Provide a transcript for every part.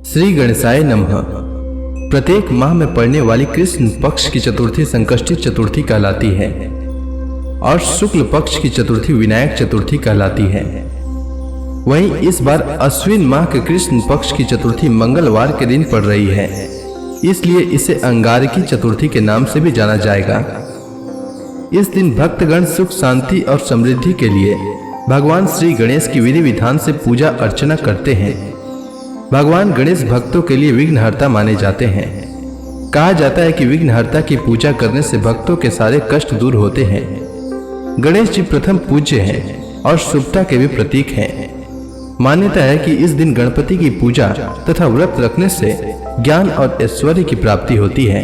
श्री गणेशाय नमः। प्रत्येक माह में पड़ने वाली कृष्ण पक्ष की चतुर्थी संकष्टी चतुर्थी कहलाती है और शुक्ल पक्ष की चतुर्थी विनायक चतुर्थी कहलाती है। वहीं इस बार अश्विन माह के कृष्ण पक्ष की चतुर्थी मंगलवार के दिन पड़ रही है, इसलिए इसे अंगारकी चतुर्थी के नाम से भी जाना जाएगा। इस दिन भक्तगण सुख शांति और समृद्धि के लिए भगवान श्री गणेश की विधि विधान से पूजा अर्चना करते हैं। भगवान गणेश भक्तों के लिए विघ्नहर्ता माने जाते हैं। कहा जाता है कि विघ्नहर्ता की पूजा करने से भक्तों के सारे कष्ट दूर होते हैं। गणेश जी प्रथम पूज्य हैं और शुभता के भी प्रतीक हैं। मान्यता है कि इस दिन गणपति की पूजा तथा व्रत रखने से ज्ञान और ऐश्वर्य की प्राप्ति होती है।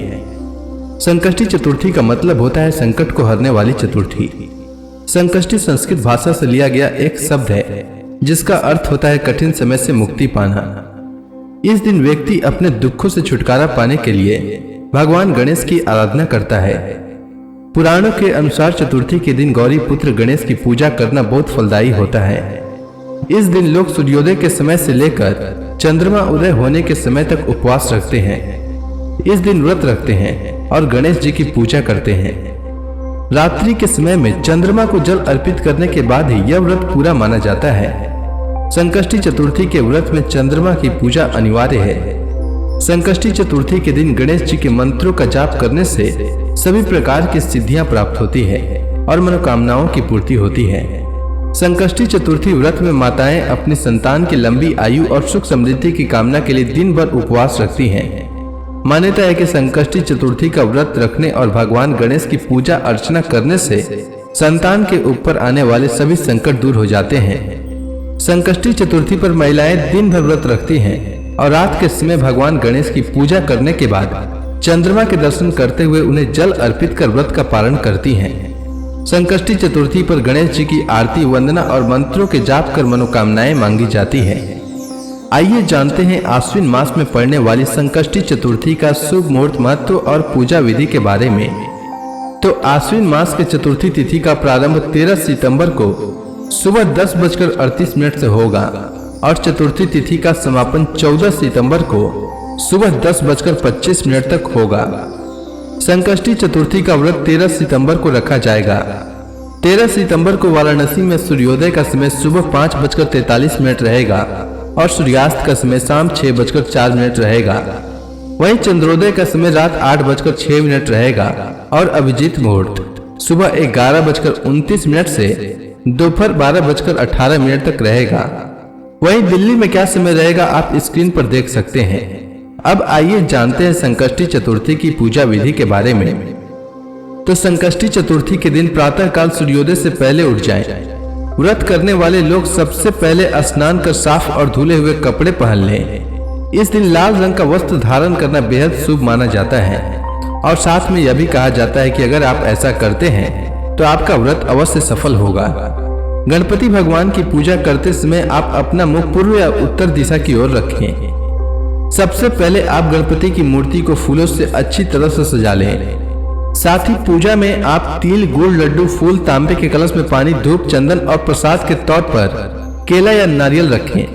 संकष्टी चतुर्थी का मतलब होता है संकट को हरने वाली चतुर्थी। संकष्टी संस्कृत भाषा से लिया गया एक शब्द है जिसका अर्थ होता है कठिन समय से मुक्ति पाना। इस दिन व्यक्ति अपने दुखों से छुटकारा पाने के लिए भगवान गणेश की आराधना करता है। पुराणों के अनुसार चतुर्थी के दिन गौरी पुत्र गणेश की पूजा करना बहुत फलदायी होता है। इस दिन लोग सूर्योदय के समय से लेकर चंद्रमा उदय होने के समय तक उपवास रखते हैं। इस दिन व्रत रखते हैं और गणेश जी की पूजा करते हैं। रात्रि के समय में चंद्रमा को जल अर्पित करने के बाद ही यह व्रत पूरा माना जाता है। संकष्टी चतुर्थी के व्रत में चंद्रमा की पूजा अनिवार्य है। संकष्टी चतुर्थी के दिन गणेश जी के मंत्रों का जाप करने से सभी प्रकार की सिद्धियां प्राप्त होती है और मनोकामनाओं की पूर्ति होती है। संकष्टी चतुर्थी व्रत में माताएं अपनी संतान की लंबी आयु और सुख समृद्धि की कामना के लिए दिन भर उपवास रखती हैं। मान्यता है कि संकष्टी चतुर्थी का व्रत रखने और भगवान गणेश की पूजा अर्चना करने से संतान के ऊपर आने वाले सभी संकट दूर हो जाते हैं। संकष्टी चतुर्थी पर महिलाएं दिन भर व्रत रखती हैं और रात के समय भगवान गणेश की पूजा करने के बाद चंद्रमा के दर्शन करते हुए उन्हें जल अर्पित कर व्रत का पालन करती हैं। संकष्टी चतुर्थी पर गणेश जी की आरती वंदना और मंत्रों के जाप कर मनोकामनाएं मांगी जाती है। आइए जानते हैं आश्विन मास में पड़ने वाली संकष्टी चतुर्थी का शुभ मुहूर्त महत्व और पूजा विधि के बारे में। तो आश्विन मास के चतुर्थी तिथि का प्रारंभ 13 सितंबर को सुबह 10:38 से होगा और चतुर्थी तिथि का समापन 14 सितंबर को सुबह 10:25 तक होगा। संकष्टी चतुर्थी का व्रत 13 सितंबर को रखा जाएगा। 13 सितंबर को वाराणसी में सूर्योदय का समय सुबह 5:43 रहेगा और सूर्यास्त का समय शाम 6:04 रहेगा। वहीं चंद्रोदय का समय रात 8:06 रहेगा और अभिजीत मुहूर्त सुबह 11:29 से दोपहर 12:18 तक रहेगा। वहीं दिल्ली में क्या समय रहेगा आप स्क्रीन पर देख सकते हैं। अब आइए जानते हैं संकष्टी चतुर्थी की पूजा विधि के बारे में। तो संकष्टी चतुर्थी के दिन प्रातः काल सूर्योदय से पहले उठ जाएं। व्रत करने वाले लोग सबसे पहले स्नान कर साफ और धुले हुए कपड़े पहन लें। इस दिन लाल रंग का वस्त्र धारण करना बेहद शुभ माना जाता है और साथ में यह भी कहा जाता है कि अगर आप ऐसा करते हैं तो आपका व्रत अवश्य सफल होगा। गणपति भगवान की पूजा करते समय आप अपना मुख पूर्व या उत्तर दिशा की ओर रखें। सबसे पहले आप गणपति की मूर्ति को फूलों से अच्छी तरह से सजा लें। साथ ही पूजा में आप तिल, गुड़, लड्डू, फूल, तांबे के कलश में पानी, धूप, चंदन और प्रसाद के तौर पर केला या नारियल रखें।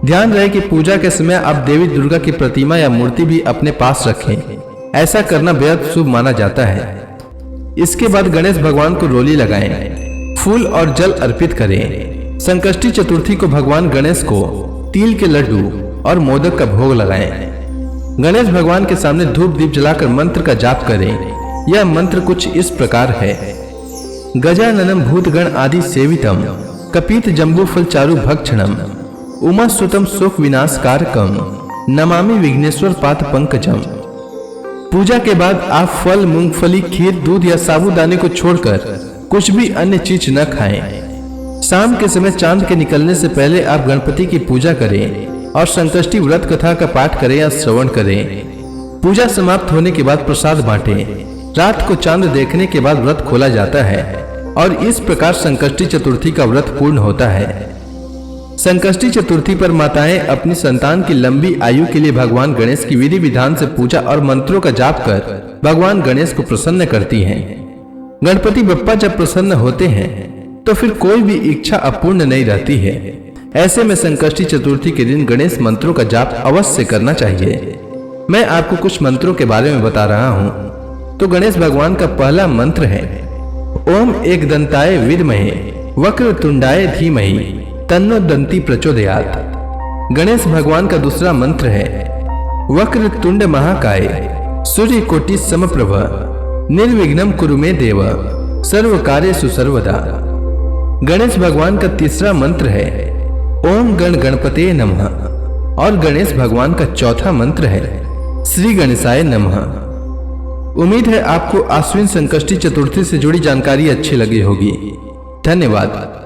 ध्यान रहे कि पूजा के समय आप देवी दुर्गा की प्रतिमा या मूर्ति भी अपने पास रखें। ऐसा करना बेहद शुभ माना जाता है। इसके बाद गणेश भगवान को रोली लगाएं, फूल और जल अर्पित करें। संकष्टी चतुर्थी को भगवान गणेश को तिल के लड्डू और मोदक का भोग लगाएं। गणेश भगवान के सामने धूप दीप जलाकर मंत्र का जाप करें। यह मंत्र कुछ इस प्रकार है। गजाननम भूतगण आदि सेवितम कपित जम्बू फल चारु भक्षणम उमा सुतम शोक विनाशकारकम नमामि विघ्नेश्वर पाद पंकजम। पूजा के बाद आप फल, मूंगफली, खीर, दूध या साबूदाने को छोड़कर कुछ भी अन्य चीज न खाएं। शाम के समय चांद के निकलने से पहले आप गणपति की पूजा करें और संकष्टी व्रत कथा का पाठ करें या श्रवण करें। पूजा समाप्त होने के बाद प्रसाद बांटें। रात को चांद देखने के बाद व्रत खोला जाता है और इस प्रकार संकष्टी चतुर्थी का व्रत पूर्ण होता है। संकष्टी चतुर्थी पर माताएं अपनी संतान की लंबी आयु के लिए भगवान गणेश की विधि विधान से पूजा और मंत्रों का जाप कर भगवान गणेश को प्रसन्न करती हैं। गणपति बप्पा जब प्रसन्न होते हैं तो फिर कोई भी इच्छा अपूर्ण नहीं रहती है। ऐसे में संकष्टी चतुर्थी के दिन गणेश मंत्रों का जाप अवश्य करना चाहिए। मैं आपको कुछ मंत्रों के बारे में बता रहा हूँ। तो गणेश भगवान का पहला मंत्र है ओम एकदंताय विद्महे वक्रतुंडाय धीमहि तन्नो दंती प्रचोदयात्। गणेश भगवान का दूसरा मंत्र है वक्रतुंड महाकाय सूर्यकोटि समप्रभ निर्विघ्नं कुरु मे देव सर्व कार्येषु सर्वदा। गणेश भगवान का तीसरा मंत्र है ओम गण गणपते नमः और गणेश भगवान का चौथा मंत्र है श्री गणेशाय नमः। उम्मीद है आपको आश्विन संकष्टी चतुर्थी से जुड़ी जानकारी अच्छी लगी होगी। धन्यवाद।